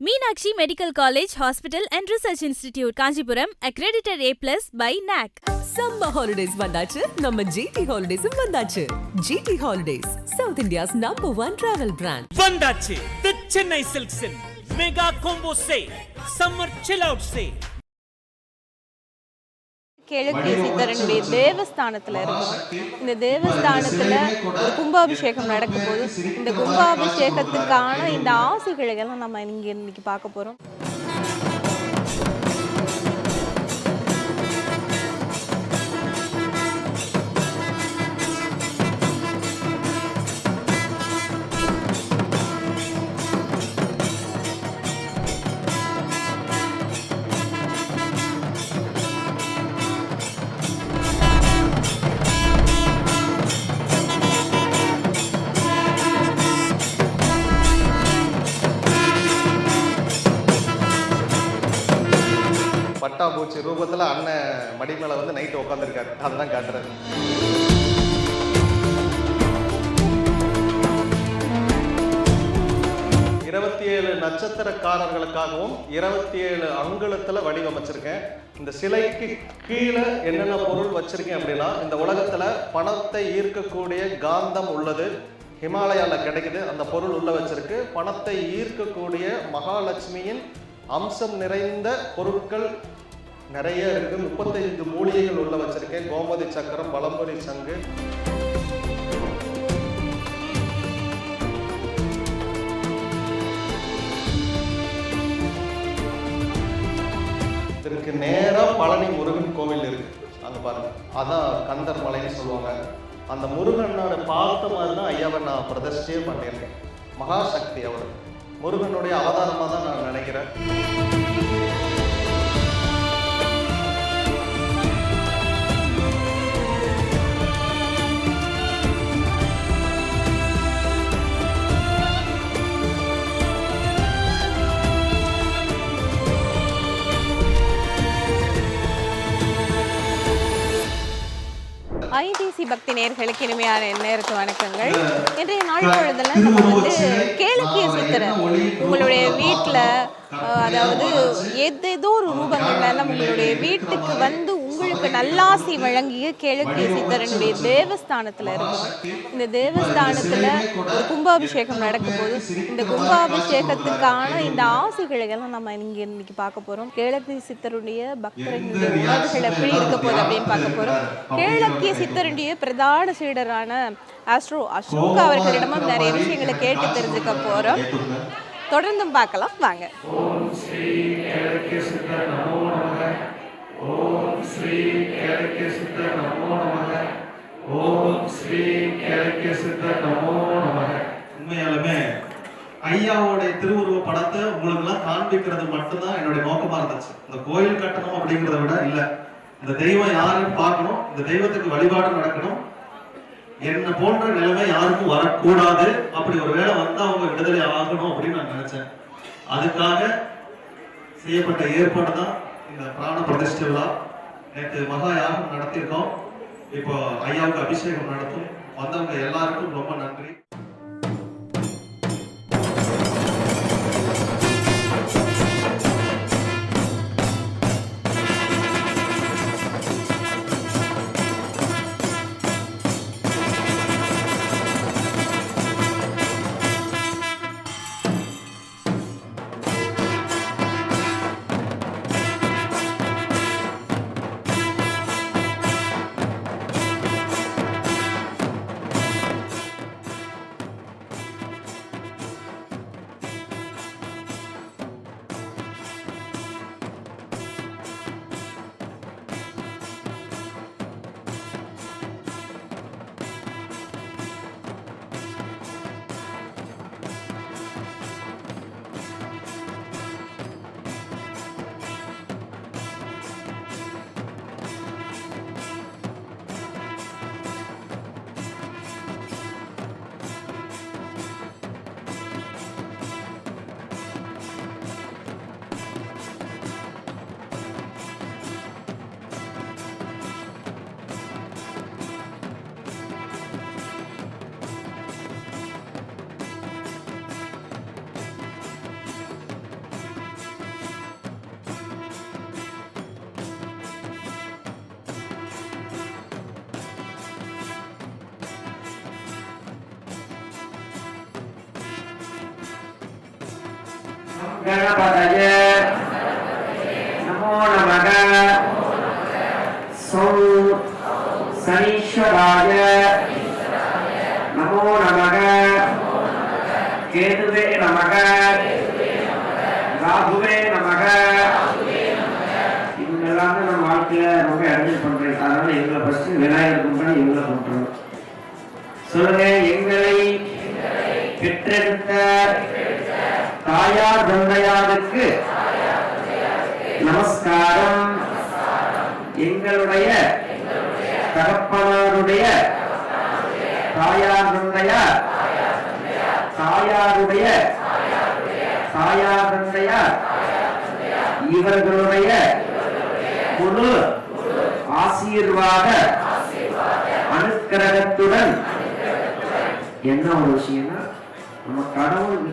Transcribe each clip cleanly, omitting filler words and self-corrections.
Meenakshi Medical College, Hospital and Research Institute, Kanchipuram, accredited A+ by NAC. Summer holidays வந்தாச்சு, நம்ம GT Holidays வந்தாச்சு. GT Holidays, South India's #1 travel brand. வந்தாச்சு The Chennai Silks in Mega Combo Sale, Summer Chill Out Sale. கேளுக்கு சித்தரனுடைய தேவஸ்தானத்தில் இருக்கும். இந்த தேவஸ்தானத்தில் ஒரு கும்பாபிஷேகம் நடக்க போது இந்த கும்பாபிஷேகத்துக்கான இந்த ஆசைகளை எல்லாம் நம்ம இன்னைக்கு பார்க்க போகிறோம். பட்டாம்பூச்சி ரூபத்தில் அண்ணன் மடி மேலே வந்து நைட்டு உட்காந்துருக்காரு, அதெல்லாம் காட்டுறாரு. இருபத்தி 7 நட்சத்திரக்காரர்களுக்காகவும் 27 அங்குலத்தில் வடிவமைச்சிருக்கேன். இந்த சிலைக்கு கீழே என்னென்ன பொருள் வச்சிருக்கேன் அப்படின்னா, இந்த உலகத்தில் பணத்தை ஈர்க்கக்கூடிய காந்தம் உள்ளது, ஹிமாலயாவில் கிடைக்குது. அந்த பொருள் உள்ள வச்சிருக்கு. பணத்தை ஈர்க்கக்கூடிய மகாலட்சுமியின் அம்சம் நிறைந்த பொருட்கள் நிறைய இருக்கு. 35 மூலிகைகள் உள்ள வச்சிருக்கேன். கோமதி சக்கரம், வலம்புரி சங்கு. இதற்கு நேராக பழனி முருகன் கோவில் இருக்கு, அங்க பாருங்க. அதான் கந்தர் மலைன்னு சொல்லுவாங்க. அந்த முருகனோட பார்த்த மாதிரி தான் ஐயாவை நான் பிரதிஷ்டையே பண்ணியிருக்கேன். மகாசக்தி அவர், முருகனுடைய அவதாரமாக தான் நான் நினைக்கிறேன். ஐடிசி பக்தி நேயர்களுக்கு இனிமையான நேரத்து வணக்கங்கள். இன்றைய நாள் பொழுதுல நம்ம வந்து கேளக்கிய சித்தர் உங்களுடைய வீட்டில், அதாவது ஏதேதோ ஒரு ரூபங்கள்ல உங்களுடைய வீட்டுக்கு வந்து உங்களுக்கு நல்லாசி வழங்கிய கேளக்கிய சித்தரனுடைய தேவஸ்தானத்தில் இருக்கும். இந்த தேவஸ்தானத்தில் ஒரு கும்பாபிஷேகம் நடக்க போது இந்த கும்பாபிஷேகத்துக்கான இந்த ஆசைகளை எல்லாம் நம்ம இன்னைக்கு பார்க்க போகிறோம். கேளக்கிய சித்தருடைய பக்தர்களுடைய உணவுகள் எப்படி இருக்க போகுது அப்படின்னு பார்க்க போகிறோம். கேளக்கிய சித்தருடைய பிரதான சீடரான ஆஸ்ட்ரோ அசோக் அவர்களிடமும் நிறைய விஷயங்களை கேட்டு தெரிஞ்சுக்க போகிறோம். தொடர்ந்தும் பார்க்கலாம் வாங்க. ஓம் ஸ்ரீ கேளக்கிய சித்தர் நமோ நமக. ஓம் ஸ்ரீ கேளக்கிய சித்தர் நமோ நமக. ஓம் ஸ்ரீ கேளக்கிய சித்தர் நமோ நமக. உண்மையாலுமே ஐயாவோடைய திருவுருவ படத்தை உங்களுக்குலாம் காண்பிக்கிறது மட்டும்தான் என்னுடைய நோக்கமா இருந்துச்சு. இந்த கோயில் கட்டணும் அப்படிங்கிறத விட இல்லை, இந்த தெய்வம் யாருன்னு பார்க்கணும், இந்த தெய்வத்துக்கு வழிபாடு நடக்கணும், என்ன போன்ற நிலைமை யாருக்கும் வரக்கூடாது. அப்படி ஒரு வேளை வந்து அவங்க விடுதலை ஆகணும் அப்படின்னு நான் நினைச்சேன். அதுக்காக செய்யப்பட்ட ஏற்பாடு தான் இந்த பிராண பிரதிஷ்டை விழா. நேற்று மகா யாகம் நடத்தியிருக்கோம். இப்போ ஐயாவுக்கு அபிஷேகம் நடத்தும். வந்தவங்க எல்லாருக்கும் ரொம்ப நன்றி. गणपतये नमो नमः सौ शनीश्वराय नमो नमः केतुवे नमः राहुवे नमः இவங்கெல்லாம் நம்ம வாழ்க்கையில ரொம்ப அட்ஜஸ்ட் பண்றேன். அதனால எங்களை ஃபர்ஸ்ட் விநாயகர் கும்பிட்டு இவங்களை கும்பிட்டுறோம். சொல்லுங்க, எங்களை பெற்றெடுத்த தாயார் தந்தையாருக்கு நமஸ்காரம். எங்களுடைய தகப்பனாருடைய தாயார் தந்தையார் தாயாருடைய தாயார் தந்தையார் இவர்களுடைய முழு ஆசீர்வாத அனுக்கிரகத்துடன் என்ன ஒரு விஷயம்னா நம்ம கடவுள்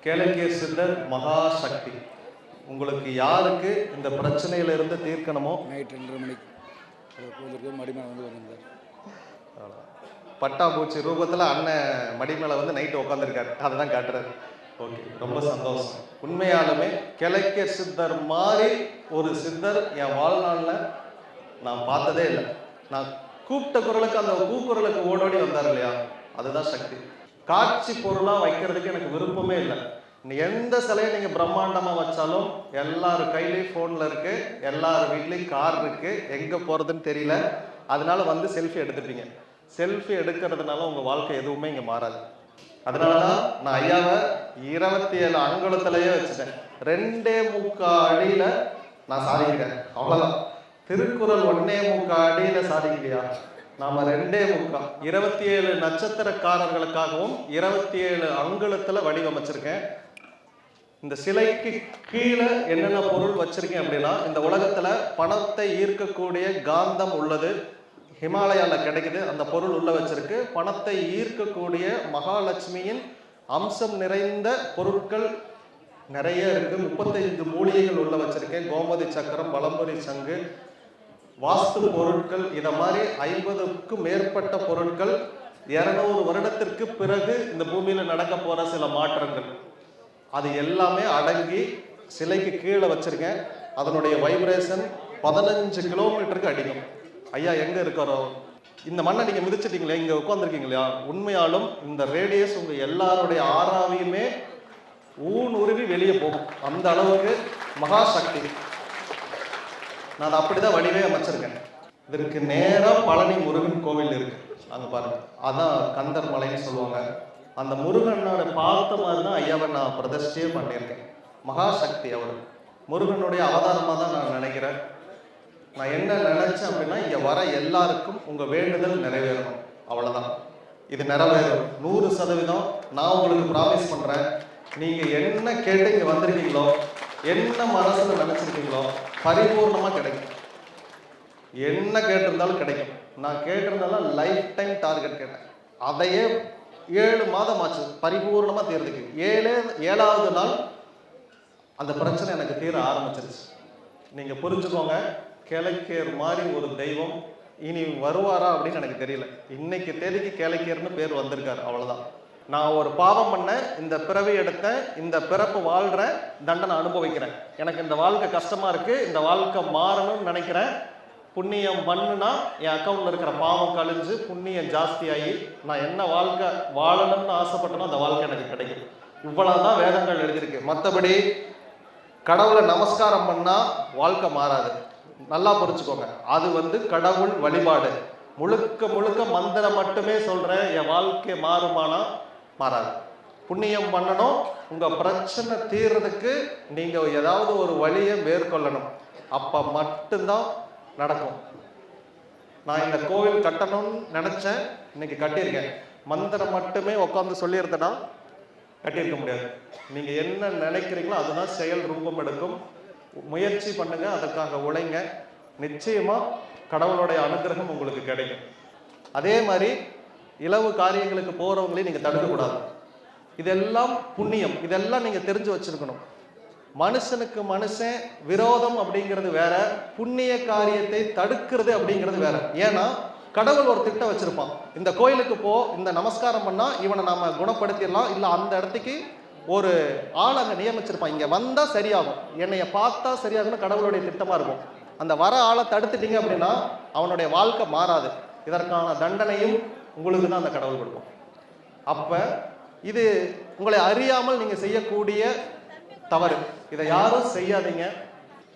கேளக்கிய சித்தர் மகாசக்தி. உங்களுக்கு யாருக்கு இந்த பிரச்சனையில இருந்து தீர்க்கணுமோ நைட் 2:30 மணிக்கு மடிமேல வந்து வந்தார். பட்டாம்பூச்சி ரூபத்தில் அண்ணன் மடி மேலே வந்து நைட்டு உட்காந்துருக்காரு, அதை தான் காட்டுறாரு. ஓகே, ரொம்ப சந்தோஷம். உண்மையாலுமே கிழக்கிய சித்தர் மாதிரி ஒரு சித்தர் என் வாழ்நாளில் நான் பார்த்ததே இல்லை. நான் கூப்பிட்ட குரலுக்கு அந்த கூக்குரலுக்கு ஓடோடி வந்தார் இல்லையா, அதுதான் சக்தி. காட்சி பொருளாக வைக்கிறதுக்கு எனக்கு விருப்பமே இல்லை. எந்த சிலையை நீங்கள் பிரம்மாண்டமாக வச்சாலும் எல்லார் கையிலையும் ஃபோனில் இருக்கு, எல்லார் வீட்லேயும் கார் இருக்கு, எங்கே போகிறதுன்னு தெரியல. அதனால வந்து செல்ஃபி எடுத்துட்டீங்க. செல்ஃபி எடுக்கிறதுனால உங்கள் வாழ்க்கை எதுவுமே இங்கே மாறாது. அதனால தான் நான் ஐயாவை 27 அங்குலத்திலேயே வச்சுட்டேன். 2.25 அடியில் நான் சாதிக்கிறேன், அவ்வளோதான். திருக்குறள் 1.25 அடியில் சாதிக்கலையா, நாம 2.25. 27 நட்சத்திரக்காரர்களுக்காகவும் 27 அங்குலத்தில் வடிவமைச்சிருக்கேன். இந்த சிலைக்கு கீழே என்னென்ன பொருள் வச்சிருக்கேன் அப்படின்னா, இந்த உலகத்துல பணத்தை ஈர்க்கக்கூடிய காந்தம் உள்ளது, ஹிமாலயால கிடைக்குது, அந்த பொருள் உள்ள வச்சிருக்கு. பணத்தை ஈர்க்கக்கூடிய மகாலட்சுமியின் அம்சம் நிறைந்த பொருட்கள் நிறைய இருக்கு. 35 மூலிகைகள் உள்ள வச்சிருக்கேன். கோமதி சக்கரம், வலம்புரி சங்கு, வாஸ்து பொருட்கள், இதை மாதிரி 50க்கும் மேற்பட்ட பொருட்கள். 200 வருடத்திற்கு பிறகு இந்த பூமியில நடக்க போற சில மாற்றங்கள், அது எல்லாமே அடங்கி சிலைக்கு கீழே வச்சிருக்கேன். அதனுடைய வைப்ரேஷன் 15 கிலோமீட்டருக்கு அடிக்கும். ஐயா எங்க இருக்கிறோ, இந்த மண்ணை நீங்க மிதிச்சிட்டீங்களே, இங்க உட்காந்துருக்கீங்க இல்லையா, உண்மையாலும் இந்த ரேடியஸ் உங்க எல்லாருடைய ஆறாவையுமே ஊனுருவி வெளியே போகும். அந்த அளவுக்கு மகாசக்தி. நான் அப்படிதான் வடிவே அமைச்சிருக்கேன். இதற்கு நேரம் பழனி முருகன் கோவில் இருக்கு, அங்க பாருங்க, அதான் கந்தர் மலைன்னு சொல்லுவாங்க. அந்த முருகனோட பார்த்த மாதிரி தான் ஐயாவை நான் பிரதிஷ்டையே பண்ணியிருக்கேன். மகாசக்தி அவர், முருகனுடைய அவதாரமாக தான் நான் நினைக்கிறேன். நான் என்ன நினைச்சேன் அப்படின்னா, இங்க வர எல்லாருக்கும் உங்க வேண்டுதல் நிறைவேறணும், அவ்வளவுதான். இது நிறைவேறும் 100%. நான் உங்களுக்கு ப்ராமிஸ் பண்றேன். நீங்க என்ன கேட்டு இங்க வந்திருக்கீங்களோ, என்ன மனசுல நினைச்சிருக்கீங்களோ, பரிபூர்ணமா கிடைக்கும். என்ன கேட்டிருந்தாலும் கிடைக்கும். நான் கேட்டிருந்தாலும் லைஃப் டைம் டார்கெட் கேட்டேன், அதையே 7 மாதம் ஆச்சு பரிபூர்ணமா தீர்றதுக்கு. 7வது நாள் அந்த பிரச்சனை எனக்கு தீர ஆரம்பிச்சிருச்சு. நீங்க புரிஞ்சுக்கோங்க, கேளக்கியர் மாதிரி ஒரு தெய்வம் இனி வருவாரா அப்படின்னு எனக்கு தெரியல. இன்னைக்கு தேதிக்கு கேளக்கியர்னு பேர் வந்திருக்காரு, அவ்வளவுதான். நான் ஒரு பாவம் பண்ணேன், இந்த பிறவி எடுத்தேன், இந்த பிறப்பு வாழ்றேன், தண்டனை அனுபவிக்கிறேன். எனக்கு இந்த வாழ்க்கை கஷ்டமா இருக்கு, இந்த வாழ்க்கை மாறணும்னு நினைக்கிறேன். புண்ணியம் பண்ணுனா என் அக்கௌண்ட்ல இருக்கிற பாவம் கழிஞ்சு புண்ணியம் ஜாஸ்தியாகி நான் என்ன வாழ்க்கை வாழணும்னு ஆசைப்பட்டனோ அந்த வாழ்க்கை எனக்கு கிடைக்கும். இவ்வளவுதான் வேதங்கள் எழுதியிருக்கு. மற்றபடி கடவுளை நமஸ்காரம் பண்ணா வாழ்க்கை மாறாது, நல்லா புரிச்சுக்கோங்க. அது வந்து கடவுள் வழிபாடு. முழுக்க முழுக்க மந்திரம் மட்டுமே சொல்றேன், என் வாழ்க்கை மாறுமானா மாறாது. புண்ணியம் பண்ணணும், உங்க பிரச்சனை தீர்றதுக்கு நீங்க ஏதாவது ஒரு வழியை மேற்கொள்ளணும், அப்ப மட்டும்தான் நடக்கும். நான் இந்த கோவில் கட்டணும்னு நினைச்சேன், இன்னைக்கு கட்டியிருக்கேன். மந்திரம் மட்டுமே உட்காந்து சொல்லியிருந்தேன்னா கட்டியிருக்க முடியாது. நீங்க என்ன நினைக்கிறீங்களோ அதுதான் செயல் ரூபம் எடுக்கும். முயற்சி பண்ணுங்க, அதுக்காக உழைங்க, நிச்சயமா கடவுளுடைய அனுகிரகம் உங்களுக்கு கிடைக்கும். அதே மாதிரி இலவு காரியங்களுக்கு போறவங்களையும் நீங்க தடுக்கக்கூடாது. இதெல்லாம் புண்ணியம், இதெல்லாம் நீங்க தெரிஞ்சு வச்சிருக்கணும். மனுஷனுக்கு மனுஷன் விரோதம் அப்படிங்கிறது வேற, புண்ணிய காரியத்தை தடுக்கிறது அப்படிங்கிறது வேற. ஏன்னா கடவுள் ஒரு திட்டம் வச்சிருப்பான், இந்த கோயிலுக்கு போ, இந்த நமஸ்காரம் பண்ணா இவனை நாம குணப்படுத்திடலாம், இல்ல அந்த இடத்துக்கு ஒரு ஆள் அங்க நியமிச்சிருப்பான், இங்க வந்தா சரியாகும், என்னைய பார்த்தா சரியாகும்னு கடவுளுடைய திட்டமா இருக்கும். அந்த வர ஆளை தடுத்துட்டீங்க அப்படின்னா அவனுடைய வாழ்க்கை மாறாது. இதற்கான தண்டனையும் உங்களுக்கு தான் அந்த கடவுள் கொடுக்கும். அப்ப இது உங்களை அறியாமல் நீங்க செய்யக்கூடிய தவறு, இதை யாரும் செய்யாதீங்க.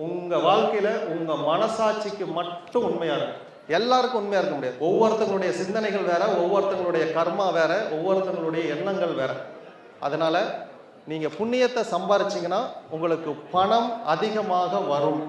உங்க வாழ்க்கையில உங்க மனசாட்சிக்கு மட்டும் உண்மையா இருக்கும். எல்லாருக்கும் உண்மையா இருக்க முடியாது. ஒவ்வொருத்தங்களுடைய சிந்தனைகள் வேற, ஒவ்வொருத்தங்களுடைய கர்மா வேற, ஒவ்வொருத்தங்களுடைய எண்ணங்கள் வேற. அதனால நீங்க புண்ணியத்தை சம்பாரிச்சிங்கன்னா உங்களுக்கு பணம் அதிகமாக வரும்.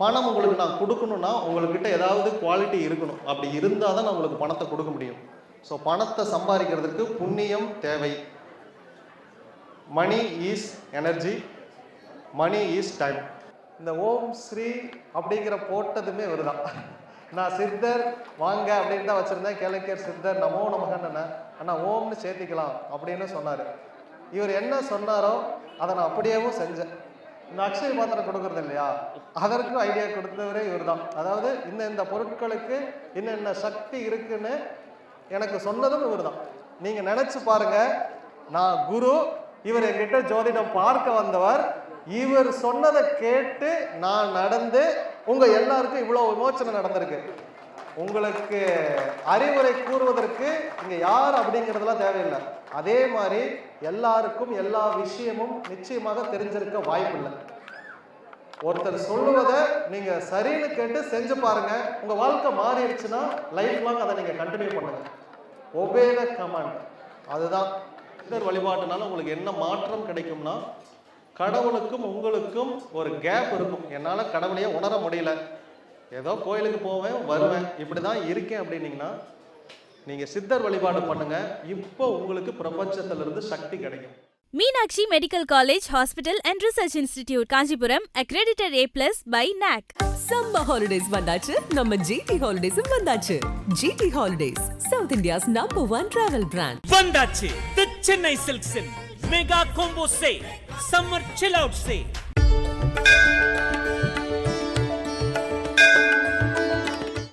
பணம் உங்களுக்கு நான் கொடுக்கணும்னா உங்கள்கிட்ட ஏதாவது குவாலிட்டி இருக்கணும், அப்படி இருந்தால் தான் நான் உங்களுக்கு பணத்தை கொடுக்க முடியும். ஸோ பணத்தை சம்பாதிக்கிறதுக்கு புண்ணியம் தேவை. Money is energy, money is time. இந்த ஓம் ஸ்ரீ அப்படிங்கிற போட்டதுமே வருதான். நான் சித்தர் வாங்க அப்படின்னு தான் வச்சுருந்தேன், கேளக்கியர் சித்தர் நமோ நமகன்னு. ஆனால் ஓம்னு சேர்த்திக்கலாம் அப்படின்னு சொன்னார். இவர் என்ன சொன்னாரோ அதை நான் அப்படியேவும் செஞ்சேன். இந்த அக்ஷய பாத்திரம் கொடுக்கறது இல்லையா, அதற்கும் ஐடியா கொடுத்தவரே இவர் தான். அதாவது இந்த பொருட்களுக்கு இன்னென்ன சக்தி இருக்குன்னு எனக்கு சொன்னதும் இவர் தான். நீங்க நினைச்சு பாருங்க, நான் குரு, இவர் என்கிட்ட ஜோதிடம் பார்க்க வந்தவர், இவர் சொன்னதை கேட்டு நான் நடந்து உங்க எல்லாருக்கும் இவ்வளவு விமோச்சனம் நடந்திருக்கு. உங்களுக்கு அறிவுரை கூறுவதற்கு இங்க யார் அப்படிங்கிறதுலாம் தேவையில்லை. அதே மாதிரி எல்லாருக்கும் எல்லா விஷயமும் நிச்சயமாக தெரிஞ்சிருக்க வாய்ப்பில்லை. ஒருத்தர் சொல்லுவதை நீங்க சரின்னு கேட்டு செஞ்சு பாருங்க, உங்க வாழ்க்கை மாறிடுச்சுன்னா லைஃப் லாங் அதை நீங்க கண்டினியூ பண்ணுங்க. Obey the command. அதுதான் சித்தர் வழிபாட்டுனால உங்களுக்கு என்ன மாற்றம் கிடைக்கும்னா, கடவுளுக்கும் உங்களுக்கும் ஒரு கேப் இருக்கும். என்னால் கடவுளையே உணர முடியல, ஏதோ கோயிலுக்கு போவேன் வருவேன் இப்படிதான் இருக்கேன் அப்படின்னீங்கன்னா நீங்க சித்தர் வழிபாடு பண்ணுங்க. இப்போ உங்களுக்கு பிரபஞ்சத்துல இருந்து சக்தி கிடைக்கும். Meenakshi medical college hospital and research institute, Kanchipuram, accredited A+ by NAC. Summer holidays வந்தாச்சு, நம்ம ஜிடி ஹாலிடேஸும் வந்தாச்சு. GT holidays, south India's #1 travel brand. வந்தாச்சு தி சென்னை சில்க்ஸின் mega combo sale, summer chill out sale.